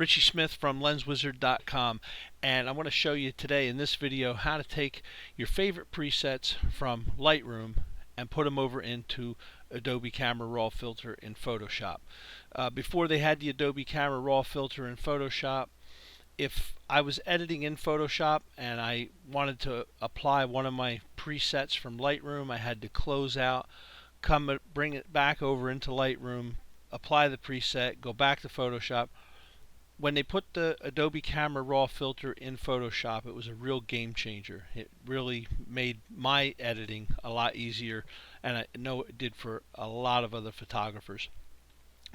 Richie Smith from LensWizard.com, and I want to show you today in this video how to take your favorite presets from Lightroom and put them over into Adobe Camera RAW filter in Photoshop. Before they had the Adobe Camera RAW filter in Photoshop, if I was editing in Photoshop and I wanted to apply one of my presets from Lightroom, I had to close out, bring it back over into Lightroom, apply the preset, go back to Photoshop. When they put the Adobe Camera RAW filter in Photoshop, it was a real game changer. It really made my editing a lot easier, and I know it did for a lot of other photographers.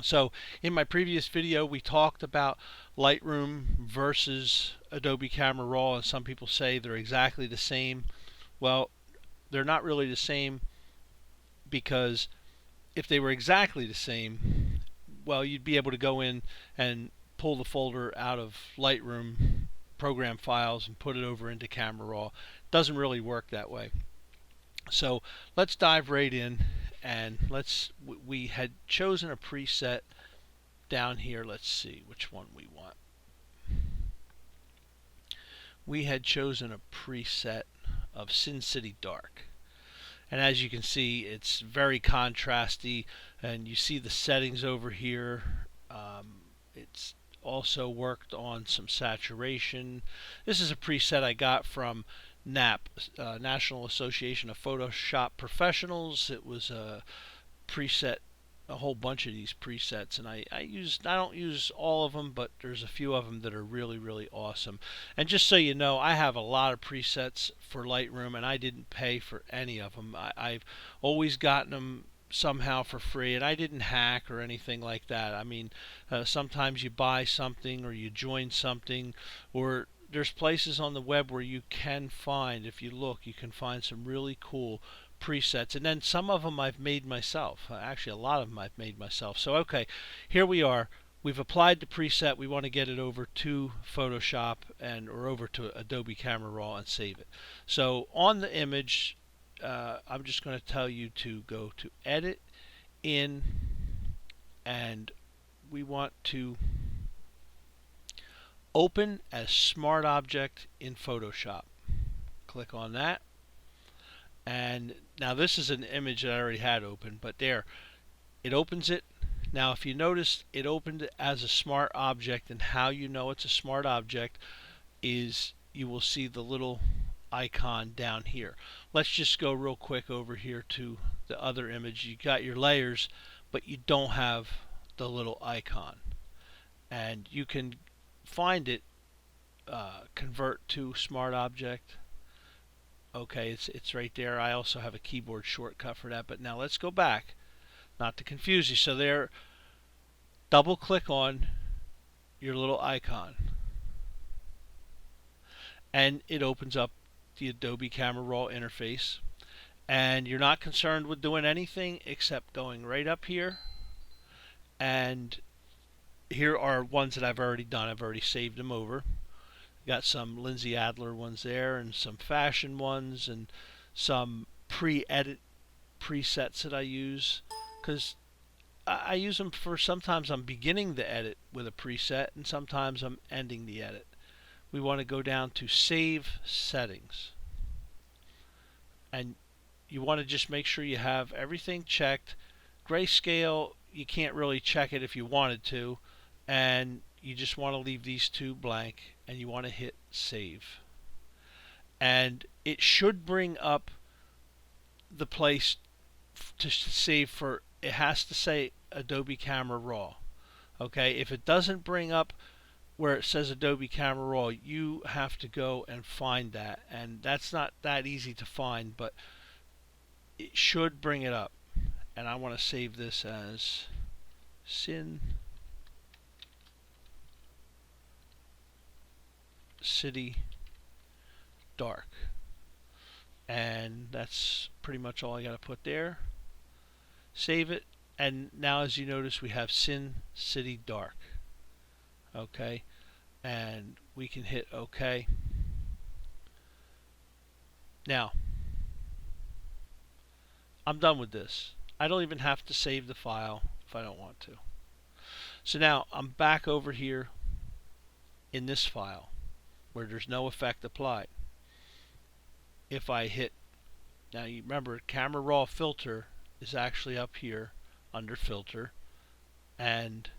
So in my previous video we talked about Lightroom versus Adobe Camera RAW, and some people say they're exactly the same. Well, they're not really the same, because if they were exactly the same, well, you'd be able to go in and pull the folder out of Lightroom program files and put it over into Camera RAW. It doesn't really work that way. So let's dive right in, and we had chosen a preset down here. Let's see which one we want. We had chosen a preset of Sin City Dark, and as you can see, it's very contrasty, and you see the settings over here. It's also worked on some saturation. This is a preset I got from NAP, National Association of Photoshop Professionals. It was a preset, a whole bunch of these presets, and I don't use all of them, but there's a few of them that are really awesome. And just so you know, I have a lot of presets for Lightroom, and I didn't pay for any of them. I've always gotten them somehow for free, and I didn't hack or anything like that. I mean, sometimes you buy something or you join something, or there's places on the web where you can find, if you look, you can find some really cool presets, and then some of them I've made myself. Actually, a lot of them I've made myself. So okay, here we are. We've applied the preset. We want to get it over to Photoshop or over to Adobe Camera RAW and save it. So on the image, I'm just going to tell you to go to Edit, In, and we want to open as Smart Object in Photoshop. Click on that, and now this is an image that I already had open, but there, it opens it. Now if you notice, it opened it as a smart object, and how you know it's a smart object is you will see the little icon down here. Let's just go real quick over here to the other image. You got your layers, but you don't have the little icon, and you can find it, convert to smart object. Okay, it's right there. I also have a keyboard shortcut for that, but now let's go back, not to confuse you. So there, double click on your little icon, and it opens up the Adobe Camera RAW interface, and you're not concerned with doing anything except going right up here, and here are ones that I've already done. I've already saved them over. Got some Lindsay Adler ones there, and some fashion ones, and some pre-edit presets that I use, because I use them for, sometimes I'm beginning the edit with a preset, and sometimes I'm ending the edit. We want to go down to Save Settings, and you want to just make sure you have everything checked. Grayscale, you can't really check it if you wanted to, and you just want to leave these two blank, and you want to hit Save, and it should bring up the place to save for. It has to say Adobe Camera RAW. Okay, if it doesn't bring up where it says Adobe Camera RAW, you have to go and find that, and that's not that easy to find, but it should bring it up. And I want to save this as Sin City Dark, and that's pretty much all I got to put there. Save it, and now as you notice, we have Sin City Dark. Okay, and we can hit OK. Now I'm done with this. I don't even have to save the file if I don't want to. So now I'm back over here in this file where there's no effect applied. If I hit, now you remember Camera RAW filter is actually up here under filter, and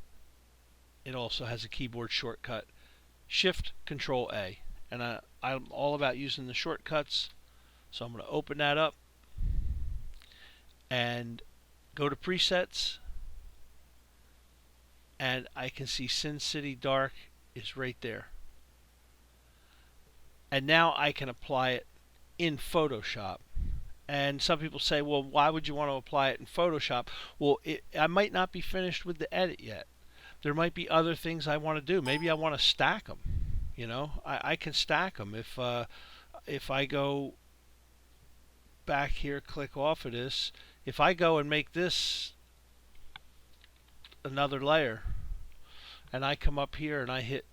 it also has a keyboard shortcut, Shift Control A, and I'm all about using the shortcuts, so I'm going to open that up and go to presets, and I can see Sin City Dark is right there. And now I can apply it in Photoshop. And some people say, well, why would you want to apply it in Photoshop? Well, I might not be finished with the edit yet. There might be other things I want to do. Maybe I want to stack them. You know, I can stack them. If I go back here, click off of this, if I go and make this another layer, and I come up here and I hit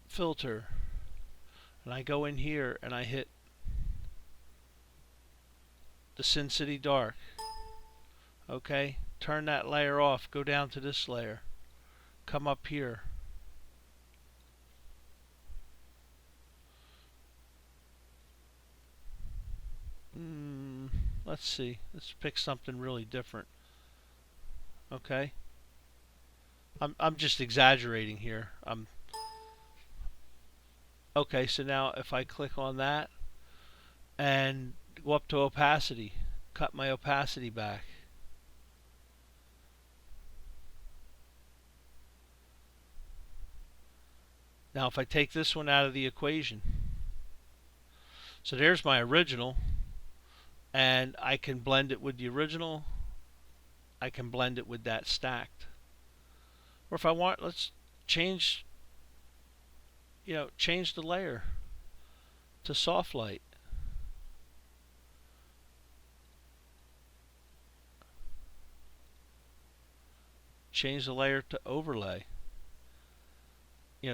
filter, and I go in here and I hit the Sin City Dark, okay, turn that layer off, go down to this layer, come up here, let's see, let's pick something really different. Okay, I'm just exaggerating here. Okay, so now if I click on that and go up to opacity, cut my opacity back, now if I take this one out of the equation, so there's my original, and I can blend it with the original, I can blend it with that stacked. Or if I want, let's change, change the layer to soft light. Change the layer to overlay.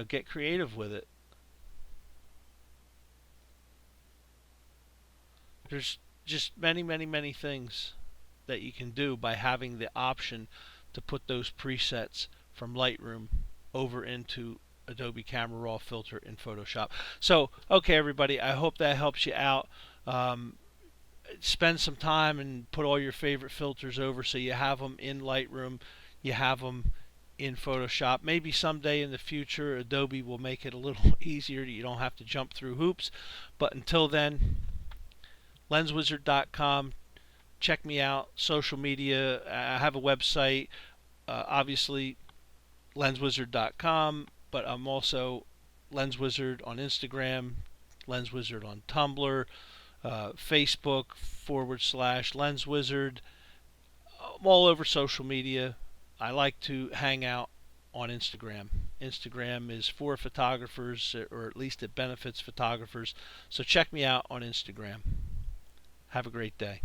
Get creative with it. There's just many things that you can do by having the option to put those presets from Lightroom over into Adobe Camera RAW filter in Photoshop. So, okay, everybody, I hope that helps you out. Spend some time and put all your favorite filters over so you have them in Lightroom, you have them in Photoshop. Maybe someday in the future Adobe will make it a little easier. You don't have to jump through hoops. But until then, lenswizard.com. Check me out. Social media. I have a website. Obviously, lenswizard.com. But I'm also LensWizard on Instagram, LensWizard on Tumblr, Facebook /LensWizard. I'm all over social media. I like to hang out on Instagram. Instagram is for photographers, or at least it benefits photographers. So check me out on Instagram. Have a great day.